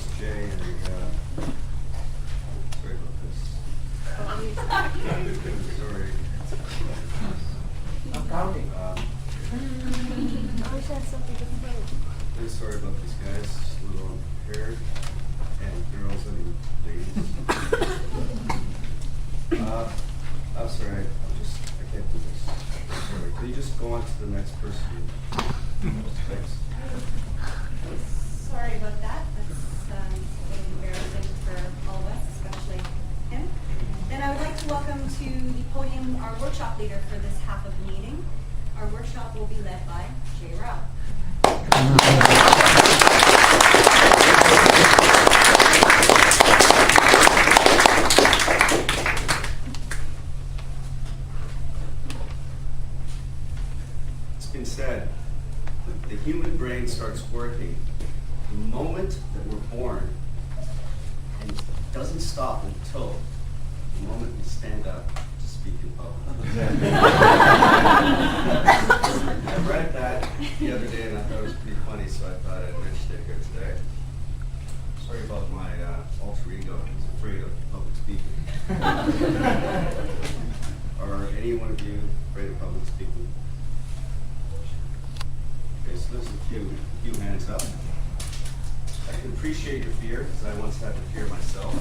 is Jay, and sorry about this. Sorry. I'm counting. I wish I had something to say. Really sorry about these guys. Just a little impaired. And girls, I mean, ladies. I'm sorry. I can't do this. Sorry. Can you just go on to the next person? Thanks. Sorry about that. That's a little embarrassing for all of us, especially him. Then I would like to welcome to the podium our workshop leader for this half of the meeting. Our workshop will be led by Jay Rao. It's been said, the human brain starts working the moment that we're born and doesn't stop until the moment we stand up to speak in public. I read that the other day and I thought it was pretty funny, so I thought I'd mention it here today. Sorry about my alter ego. He's afraid of public speaking. Are any one of you afraid of public speaking? Okay, so there's a few hands up. I can appreciate your fear, because I once had the fear myself.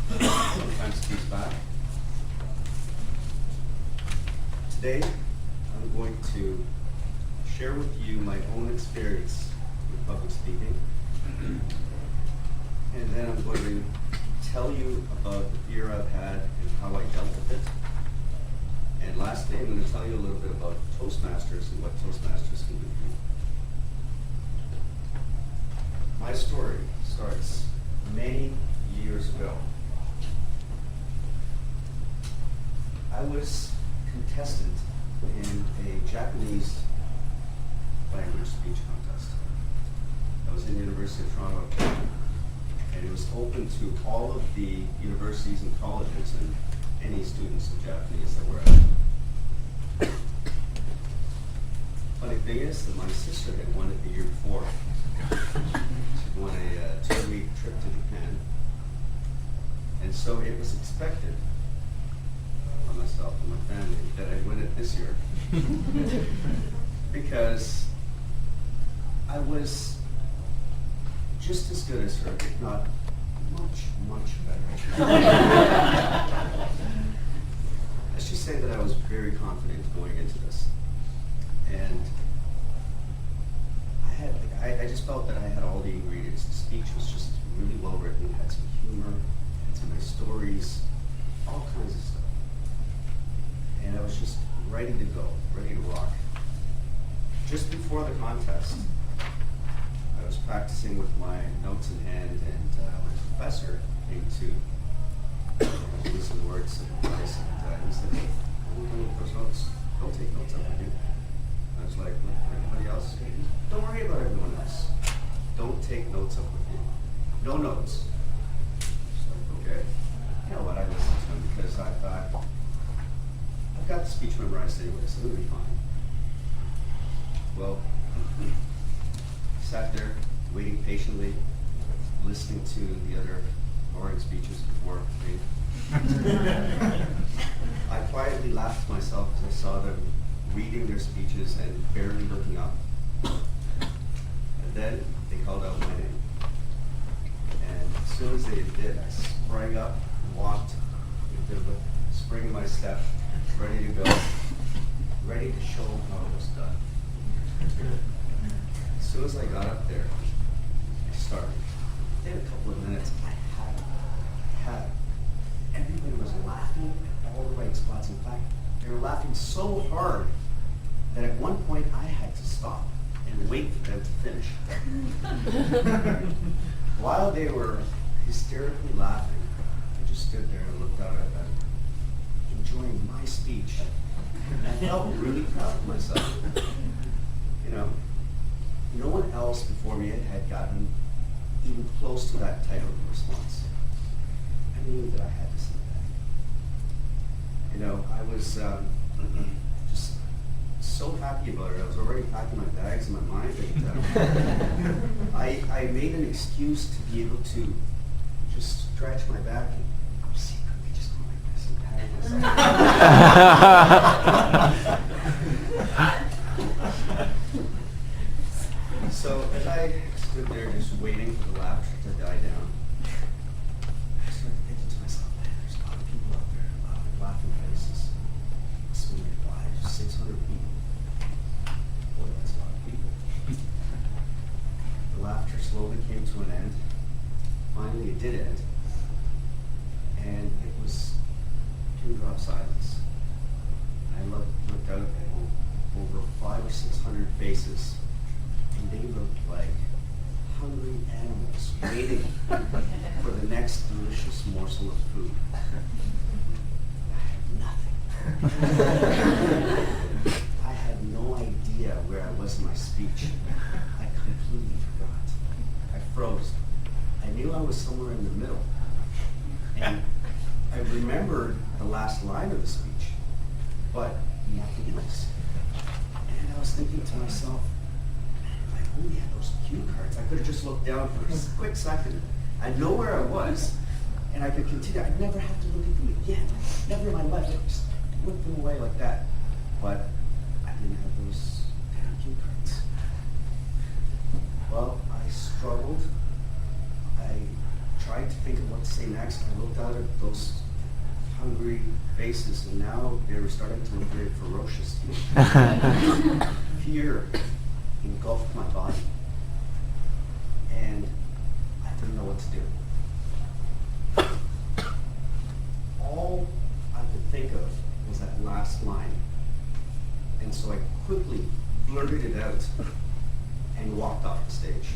Sometimes keeps back. Today, I'm going to share with you my own experience with public speaking. And then I'm going to tell you about the fear I've had and how I dealt with it. And lastly, I'm going to tell you a little bit about Toastmasters and what Toastmasters can do for you. My story starts many years ago. I was contestant in a Japanese language speech contest. I was in the University of Toronto, and it was open to all of the universities and colleges and any students of Japanese that were at. Funny thing is that my sister had won it the year before. She won a 2-week trip to Japan. And so it was expected for myself and my family that I'd win it this year. Because I was just as good as her, if not much, much better. I should say that I was very confident going into this. And I just felt that I had all the ingredients. The speech was just really well written, had some humor, had some nice stories, all kinds of stuff. And I was just ready to go, ready to rock. Just before the contest, I was practicing with my notes in hand, and my professor came to give me some words of advice, and he said, "Hey, don't take those notes. Don't take notes up with you." I was like, "Look, everybody else, don't worry about everyone else. Don't take notes up with you. No notes." It's like, okay. You know what? I listened to him because I thought, I've got the speech memorized anyway, so it'll be fine. Well, I sat there waiting patiently, listening to the other boring speeches before me. I quietly laughed to myself as I saw them reading their speeches and barely looking up. And then they called out my name. And as soon as they did, I sprang up, walked, with a spring in my step, ready to go, ready to show them how it was done. As soon as I got up there, I started. In a couple of minutes, I had it. Everybody was laughing at all the right spots. In fact, they were laughing so hard that at one point I had to stop and wait for them to finish. While they were hysterically laughing, I just stood there and looked out at them, enjoying my speech. And I felt really proud of myself. You know, no one else before me had gotten even close to that type of response. I knew that I had to say that. You know, I was just so happy about it. I was already packing my bags in my mind. And, I made an excuse to be able to just stretch my back and secretly just go like this and pat myself. So as I stood there just waiting for the laughter to die down, I started thinking to myself, man, there's a lot of people out there, a lot of laughing faces. Must be like 500-600 people. Boy, that's a lot of people. The laughter slowly came to an end. Finally, it did end. And it was pin drop silence. I looked out at over 500 or 600 faces, and they looked like hungry animals waiting for the next delicious morsel of food. I had nothing. I had no idea where I was in my speech. I completely forgot. I froze. I knew I was somewhere in the middle. And I remembered the last line of the speech, but nothing else. And I was thinking to myself, if I only had those cue cards, I could have just looked down for a quick second. I'd know where I was, and I could continue. I'd never have to look at them again. Never in my life. I'd just whip them away like that. But I didn't have those damn cue cards. Well, I struggled. I tried to think of what to say next. I looked out at those hungry faces, and now they were starting to look very ferocious to me. Fear engulfed my body, and I didn't know what to do. All I could think of was that last line, and so I quickly blurted it out and walked off the stage.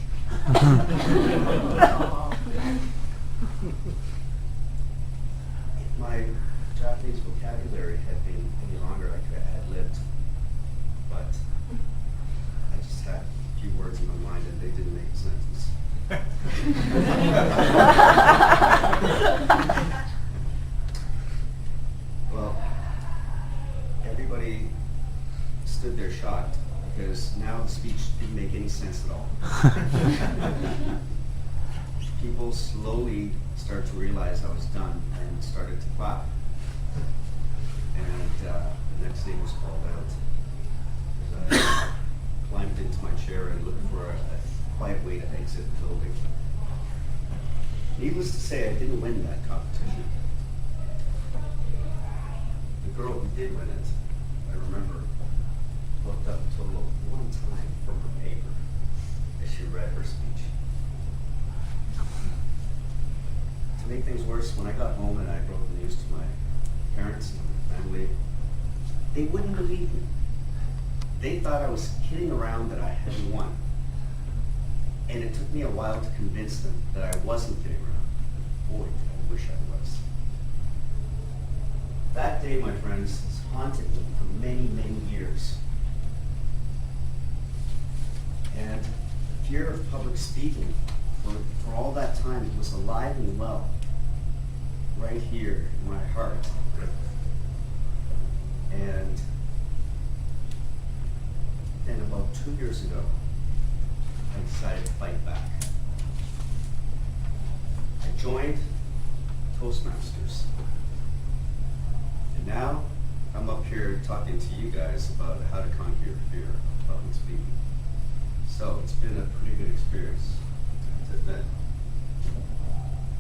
If my Japanese vocabulary had been any longer, I could have ad-libbed, but I just had a few words in my mind and they didn't make a sentence. Well, everybody stood there shocked because now the speech didn't make any sense at all. People slowly started to realize I was done and started to clap. And the next thing was called out. I climbed into my chair and looked for a quiet way to exit the building. Needless to say, I didn't win that competition. The girl who did win it, I remember, looked up a total of one time from her paper as she read her speech. To make things worse, when I got home and I broke the news to my parents and my family, they wouldn't believe me. They thought I was kidding around that I had won. And it took me a while to convince them that I wasn't kidding around. Boy, I wish I was. That day, my friends, has haunted me for many, many years. And the fear of public speaking, for all that time, it was alive and well, right here in my heart. And then about 2 years ago, I decided to fight back. I joined Toastmasters. And now I'm up here talking to you guys about how to conquer your fear of public speaking. So it's been a pretty good experience, to admit.